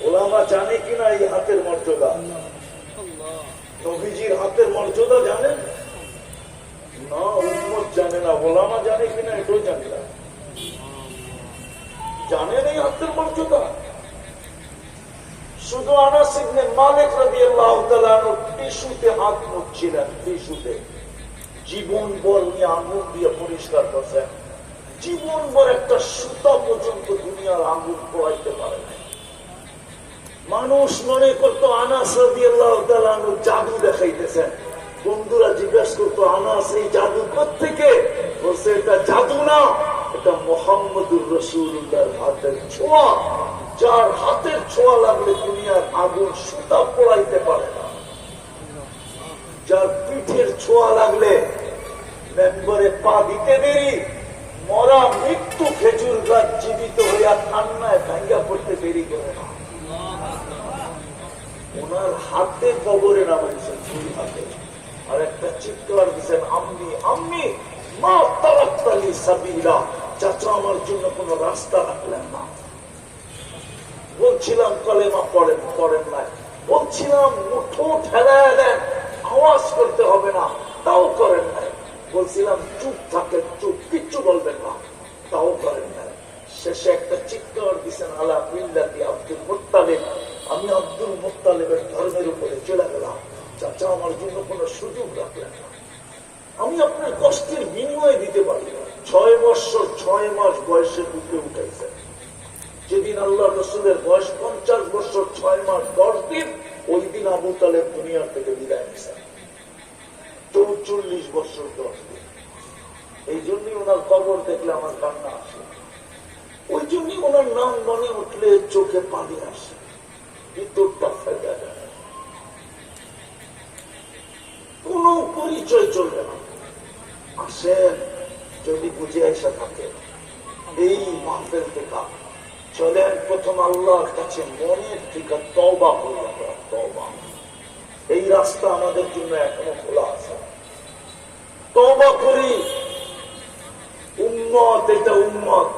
ওলামা জানে কিনা এই হাতের মর্যাদা? নবীজির হাতের মর্যাদা জানেন না? উম্মত জানে না। ওলামা জানে কিনা এটাও জানে না। জানেন এই হাতের মর্যাদা? শুধু আনাস ইবনে মালিক রাদিয়াল্লাহু তাআলা আনহু টিস্যুতে হাত মুছছিলেন, টিস্যুতে। জীবনভর উনি আঙ্গুল দিয়ে পরিষ্কার করছেন। জীবনভর একটা সুতা পর্যন্ত দুনিয়ার আঙ্গুল পোড়াইতে পারে না। মানুষ মনে করতো আনাস রাদিয়াল্লাহু তাআলা আনহু জাদু দেখাইতেছেন। বন্ধুরা জিজ্ঞাসা করতো, আনাস এই জাদু কোত্থেকে? বলছে এটা জাদু না, এটা মুহাম্মদুর রাসূলুল্লাহর হাতের ছোঁয়া। যার হাতের ছোঁয়া লাগলে দুনিয়ার আগুন সুতা পোড়াইতে পারে না। যার পিঠের ছোঁয়া লাগলে মেম্বরে পা দিতে দেরি, মরা মৃত্যু খেজুর গাছ জীবিত হইয়া কান্নায় ভাঙ্গা পড়তে দেরি করে না। ওনার হাতে কবরে নামাইছেন, 2 হাতে। আর একটা চিৎকার দিচ্ছেন, আম্মি আম্মি মা তারাক্তালি সাবিলা। চাচা আমার জন্য কোন রাস্তা রাখলেন না। বলছিলাম কলেমা পড়েন নাই, বলছিলাম মুঠো ঠেলায় দেন, আওয়াজ করতে হবে না, তাও করেন নাই। বলছিলাম চুপ থাকেন, চুপ, কিচ্ছু বলবেন না, তাও করেন নাই। শেষে একটা চিৎকার দিচ্ছেন, আলা মিল্লাতি আব্দুল মুত্তালিব। আমি আব্দুল মুত্তালিবের ধর্মের উপরে চলে গেলাম। চাচা আমার জন্য কোন সুযোগ রাখলেন না। আমি আপনার কষ্টের বিনিময় দিতে পারি। 6 বছর 6 মাস বয়সে বুকে উঠাইছেন। যেদিন আল্লাহ রসুলের বয়স 50 বছর 6 মাস 10 দিন, ওই দিন আবু তালেব দুনিয়ার থেকে বিদায় নিয়েছেন। 44 বছর 10 দিন। এই জন্যই ওনার কবর দেখলে আমার কান্না আসে। ওই জন্যই ওনার নাম মনে উঠলে চোখে পানি আসে, ভিতরটা ফেলে যায়। কোনো পরিচয় চলবে না। আসেন, যদি বুঝে এসে থাকে এই মাহফিল থেকে চলেন প্রথম আল্লাহর কাছে মনের থেকে তওবা করব। তওবা, এই রাস্তা আমাদের জন্য এখনো খোলা আছে। তওবা করি। উম্মত, এটা উম্মত।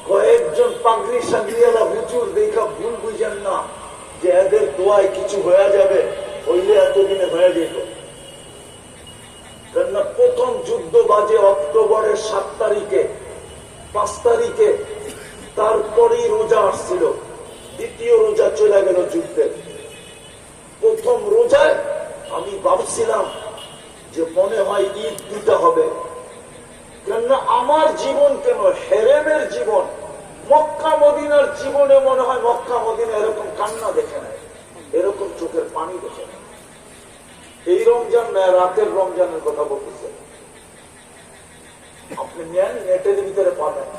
কয়েকজন পাগড়ি সাগড়িওয়ালা হুজুর দেখা ভুল বুঝেন না যে এদের দোয়ায় কিছু হয়ে যাবে, হইলে এতদিনে হয়ে যেত। কেননা প্রথম যুদ্ধ বাজে অক্টোবরের 7 তারিখে, 5 তারিখে, তারপরেই রোজা আসছিল। দ্বিতীয় রোজা চলে গেল যুদ্ধের। প্রথম রোজায় আমি ভাবছিলাম যে মনে হয় ঈদ 2টা হবে। কেননা আমার জীবন কেন, হেরেমের জীবন, মক্কা মদিনার জীবনে মনে হয় মক্কা মদিনা এরকম কান্না দেখে নেয়, এরকম চোখের পানি দেখে নেয়। এই রমজান না, রাতের রমজানের কথা বলতেছে। আপনি নেন, নেটের ভিতরে পাবেন।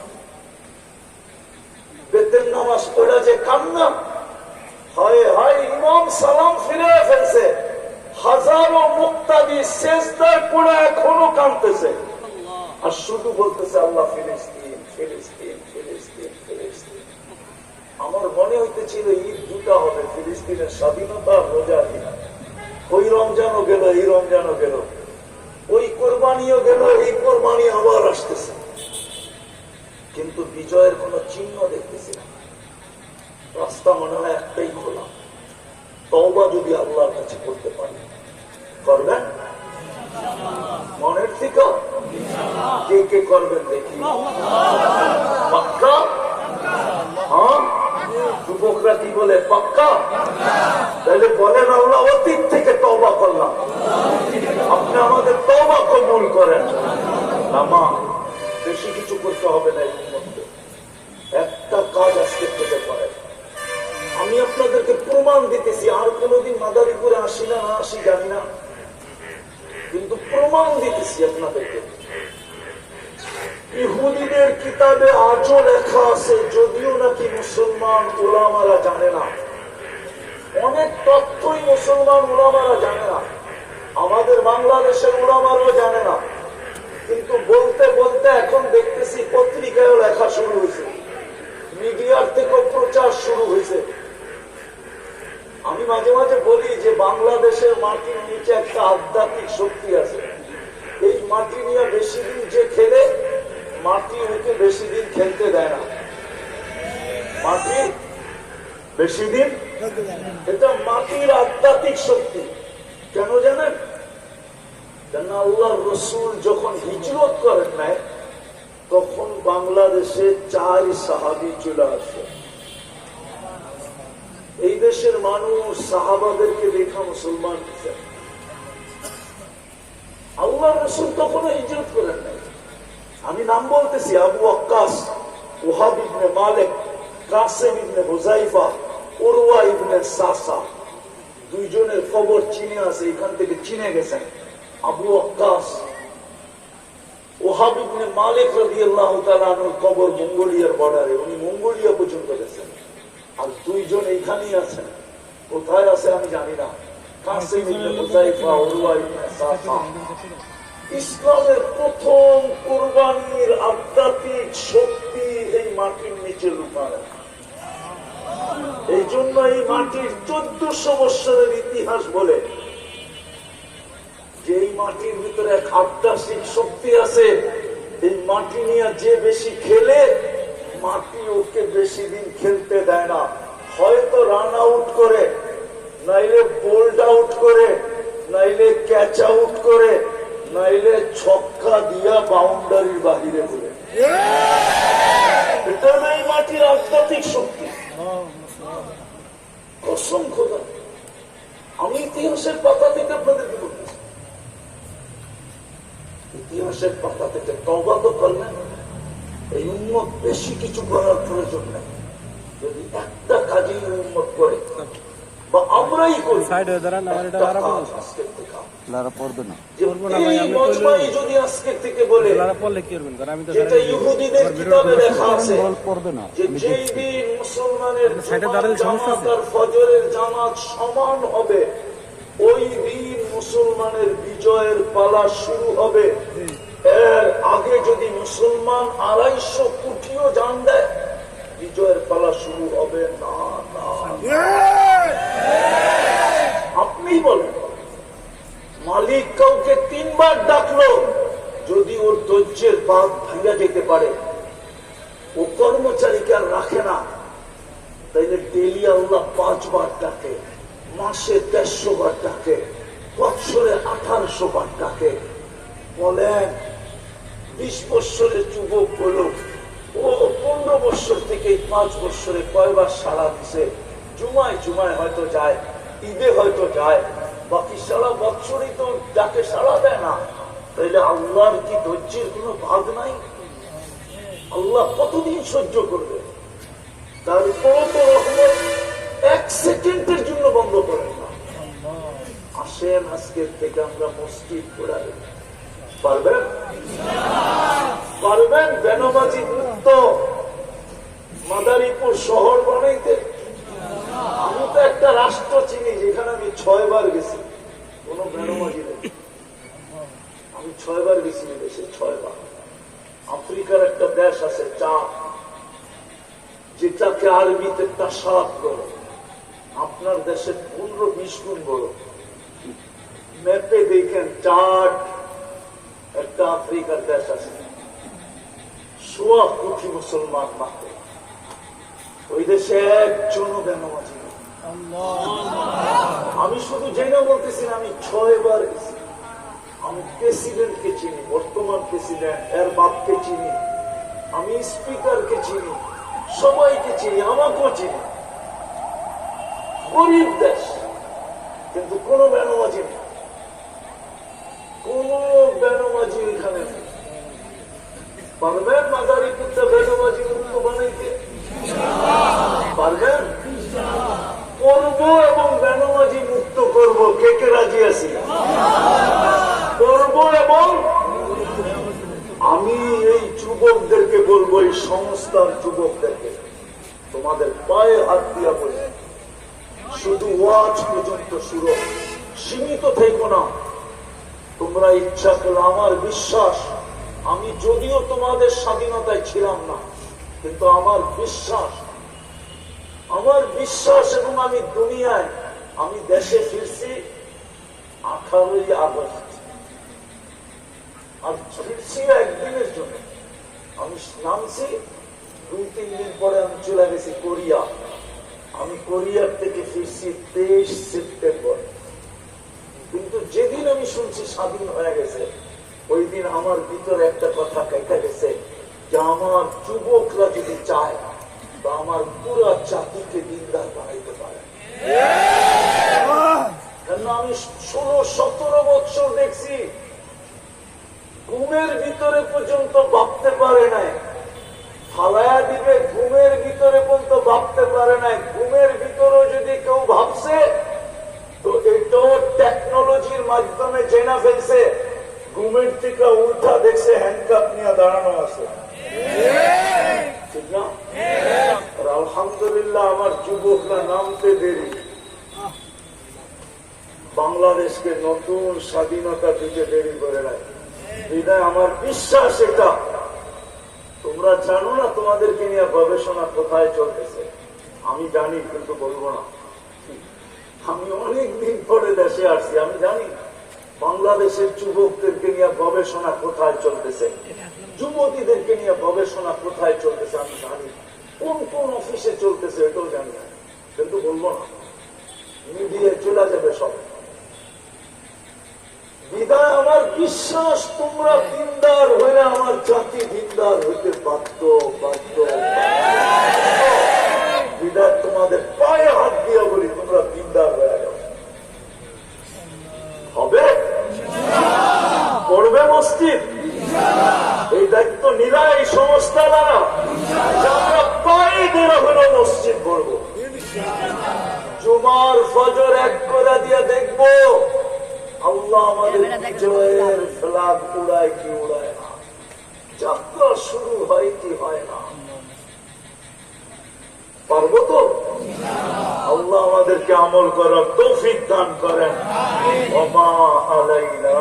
বেতের নামাজ পড়া যে কান্না, হয় হয় ইমাম সালাম ফিরে ফেলছে, হাজারো মুক্তাদি শেষদার পড়ে এখনো কাঁদতেছে, আর শুধু বলতেছে আল্লাহ ফিলিস্তিন, ফিলিস্তিন, ফিলিস্তিন, ফিলিস্তিন। আমার মনে হইতেছিল ঈদ 2টা হবে, ফিলিস্তিনের স্বাধীনতা আর রোজা দিন। ওই রমজানও গেল, এই রমজানও গেল, ওই কোরবানিও গেল, এই কোরবানি আবার আসতেছে, কিন্তু বিজয়ের কোন চিহ্ন দেখতেছি না। রাস্তা মনে হয় একটাই খোলা। তওবা যদি আল্লাহর কাছে করতে পারি, করবেন মনের থেকে? কে কে করবেন দেখি? পাক্কা? হ্যাঁ, যুবকরা কি বলে? পাক্কা? তাহলে বলেন আল্লাহ অতীত থেকে তওবা করলাম, আপনি আমাদের তওবা কবুল করেন। নামা বেশি কিছু করতে হবে না, এর মধ্যে একটা কাজ আজকে থেকে করেন। আমি আপনাদেরকে প্রমাণ দিতেছি, আর কোনদিন মাদারীপুরে আসি না না আসি জানি না, কিন্তু প্রমাণ দিতেছি আপনাদেরকে। ইহুদিদের কিতাবে আজও লেখা আছে, যদিও নাকি মুসলমান উলামারা জানে না, অনেক তথ্যই মুসলমান উলামারা জানে না, আমাদের বাংলাদেশের উলামারাও জানে না, কিন্তু বলতে বলতে এখন দেখতেছি পত্রিকায়ও লেখা শুরু হয়েছে, মিডিয়ার থেকেও প্রচার শুরু হয়েছে। আমি মাঝে মাঝে বলি যে বাংলাদেশের মাটির নিচে একটা আধ্যাত্মিক শক্তি আছে। এই মাটি নিয়ে বেশি দিন যে খেলে, মাটি ওকে বেশি দিন খেলতে দেয় না। মাটি বেশি দিন, এটা মাটির আধ্যাত্মিক শক্তি। কেন জানেন? কেন আল্লাহ রসুল যখন হিজরত করেন নাই, তখন বাংলাদেশে 4 সাহাবী চলে আসে। এই দেশের মানুষ সাহাবাদেরকে দেখা মুসলমান হয়েছে। আল্লাহ রসুল তখনও হিজরত করেন নাই। আমি নাম বলতেছি, আবু ওয়াক্কাস, ওহাব ইবনে মালিক, কাসেম ইবনে হুযাইফা, উরওয়া ইবনে সাসা, 2 জনের কবর চিনে আছে, এখান থেকে চিনে গেছেন। আবু ওয়াক্কাস, ওহাব ইবনে মালিক রাদিয়াল্লাহু তাআলা আনহুর কবর মঙ্গোলিয়ার বর্ডারে, উনি মঙ্গোলিয়া পর্যন্ত গেছেন। আর 2 জন এইখানেই আছেন, কোথায় আছে আমি জানি না। কাসেম ইবনে হুযাইফা, উরওয়া ইবনে সাসা। ইসলামের প্রথম কুরবানির আধ্যাত্মিক শক্তি এই মাটির নিচে লুকানো। এই জন্য এই মাটির 1400 বছরের ইতিহাস বলে যে এই মাটির ভিতরে এক আধ্যাত্মিক শক্তি আছে। এই মাটি নিয়ে যে বেশি খেলে, মাটি ওকে বেশি দিন খেলতে দেয় না। হয়তো রান আউট করে, নাইলে বোল্ড আউট করে, নাইলে ক্যাচ আউট করে, নাইলে ছক্কা দিয়া বাউন্ডারির বাহিরে বলে। এটা নাই মাটির আধ্যাত্মিক শক্তি। অসংখ্য, আমি ইতিহাসের পাতা থেকে আপনাদেরকে বলতেছি, ইতিহাসের পাতা থেকে তওবা তো করলেন। এই উম্মত বেশি কিছু করার প্রয়োজন নেই। যদি একটা কাজেই উম্মত করে, বা আমরাই করি, যদি আজকের থেকে বলে, যেটা ইহুদিদের কিতাবে লেখা আছে, যেই দিন মুসলমানের ফজরের জামাত সমান হবে, ওই দিন মুসলমানের বিজয়ের পালা শুরু হবে, এর আগে যদি মুসলমান 250 কোটিও জান দেয়, বিজয়ের পালা শুরু হবে না। আপনি বলেন, মালিক কাউকে 3 বার ডাকলো, যদি ওর ধৈর্যের বাঁধ ভাঙা যেতে পারে, ও কর্মচারীকে আর রাখে না, তাইলে ডেলি আল্লাহ 5 বার ডাকে, মাসে 150 বার ডাকে, বৎসরে 1800 বার ডাকে। বলেন 20 বৎসরের যুবক হলো, ও 15 বৎসর থেকে 5 বৎসরে কয়বার সাড়া দিছে? জুমায় জুমায় হয়তো যায়, ঈদে হয়তো যায়, বাকি সারা বৎসরই তো ডাকে সাড়া দেয় না। তাইলে আল্লাহর কি ধৈর্যের কোনো ভাগ নাই? আল্লাহ কতদিন সহ্য করবে? তারপর তো রহমত 1 সেকেন্ডের জন্য বন্ধ করেন না। আসেন আজকের থেকে আমরা মসজিদ ঘোরাই, পারবেন? পারবেন বেনবাজি মুক্ত মাদারীপুর শহর বানাইতে? আমি তো একটা রাষ্ট্র চিনি যেখানে আমি 6 বার গেছি, কোন বেনবাজি নেই। আমি 6 বার গেছি দেশে, 6 বার। আফ্রিকার একটা দেশ আছে চাঁদ, যেটাকে আরবিতে তাসাদ বলে, আপনার দেশের 15-20 গুণ বড়। ম্যাপে দেখেন চাঁদ, একটা আফ্রিকার দেশ আছে, 1.25 কোটি মুসলমান মাত্র। ওই দেশে একজনও বেনামাজি নেই। আমি শুধু জেনে বলতেছি না, আমি 6 বার গেছি। আমি প্রেসিডেন্টকে চিনি, বর্তমান প্রেসিডেন্ট, এর বাপকে চিনি, আমি স্পিকারকে চিনি, সবাইকে চিনি, আমাকেও চিনি। গরিব দেশ, কিন্তু কোন বেনামাজি নেই, কোন বেনামাজি এখানে নেই। পারবেন মাদারীপুরটা বেনামাজি মুক্ত বানাইতে? পারবেন? করবো এবং বেনামাজি মুক্ত করবো। কে কে রাজি আছি? করবো। এবং আমি এই যুবকদেরকে বলবো, এই সংস্থার যুবকদেরকে, তোমাদের পায়ে হাত দিয়া বলি, শুধু ওয়াজ পর্যন্ত শুরু, সীমিত থেকো না। তোমরা ইচ্ছা করো, আমার বিশ্বাস, আমি যদিও তোমাদের স্বাধীনতায় ছিলাম না, কিন্তু আমার বিশ্বাস এবং আমি দুনিয়ায়, আমি দেশে ফিরছি 18ই আগস্ট, আর ফিরছি একদিনের জন্য। আমি নামছি, 2-3 দিন পরে আমি চলে গেছি কোরিয়া। আমি কোরিয়ার থেকে ফিরছি 23 সেপ্টেম্বর। কিন্তু যেদিন আমি শুনছি স্বাধীন হয়ে গেছে, ওই দিন আমার ভিতরে একটা কথা কেটে গেছে, যে আমার যুবকরা যদি চায়, তো আমার পুরো জাতিকে দিনদার বানাইতে পারে। কেন আমি 16-17 বছর দেখছি, ঘুমের ভিতরে পর্যন্ত ভাবতে পারে নাই, ফালায়া দিবে, ঘুমের ভিতরে পর্যন্ত ভাবতে পারে নাই। ঘুমের ভিতরেও যদি কেউ ভাবছে, তো এটাও টেকনোলজির মাধ্যমে জেনা ফেলছে। ঘুমের থেকে উল্টা দেখছে হ্যান্ডকাপ নিয়ে দাঁড়ানো আছে, ঠিক না? আর আলহামদুলিল্লাহ আমার যুবকরা নামতে দেরি, বাংলাদেশকে নতুন স্বাধীনতা দিতে দেরি করে নাই। বিদায় আমার বিশ্বাস এটা, তোমরা জানো না তোমাদেরকে নিয়ে গবেষণা কোথায় চলতেছে? আমি জানি, কিন্তু বলবো না। আমি অনেক দিন পরে দেশে আসছি, আমি জানি বাংলাদেশের যুবকদেরকে নিয়ে গবেষণা কোথায় চলতেছে, যুবতীদেরকে নিয়ে গবেষণা কোথায় চলতেছে আমি জানি, কোন কোন অফিসে চলতেছে এটাও জানি না, কিন্তু বলবো না, মিডিয়ায় চলে যাবে সব। বিদায় আমার বিশ্বাস, তোমরা দিনদার হয়ে আমার জাতি দিনদার হইতে বাধ্য। বিদায় তোমাদের পায়ে হাত দিয়ে বলি, তোমরা দিনদার হয়ে যাও। হবে? পড়বে মসজিদ? এই দায়িত্ব নিলা এই সংস্থারা, আমরা পায়ে দেওয়া হলো মসজিদ পড়বো। জুমার ফজর এক করে দিয়ে দেখবো আল্লাহ আমাদের বিজয়ের ফ্ল্যাগ উড়ায় কি উড়ায় না, যাত্রা শুরু হয় কি হয় না। পারবো তো? আল্লাহ আমাদেরকে আমল করার তৌফিক দান করেন। ওমা আলাইনা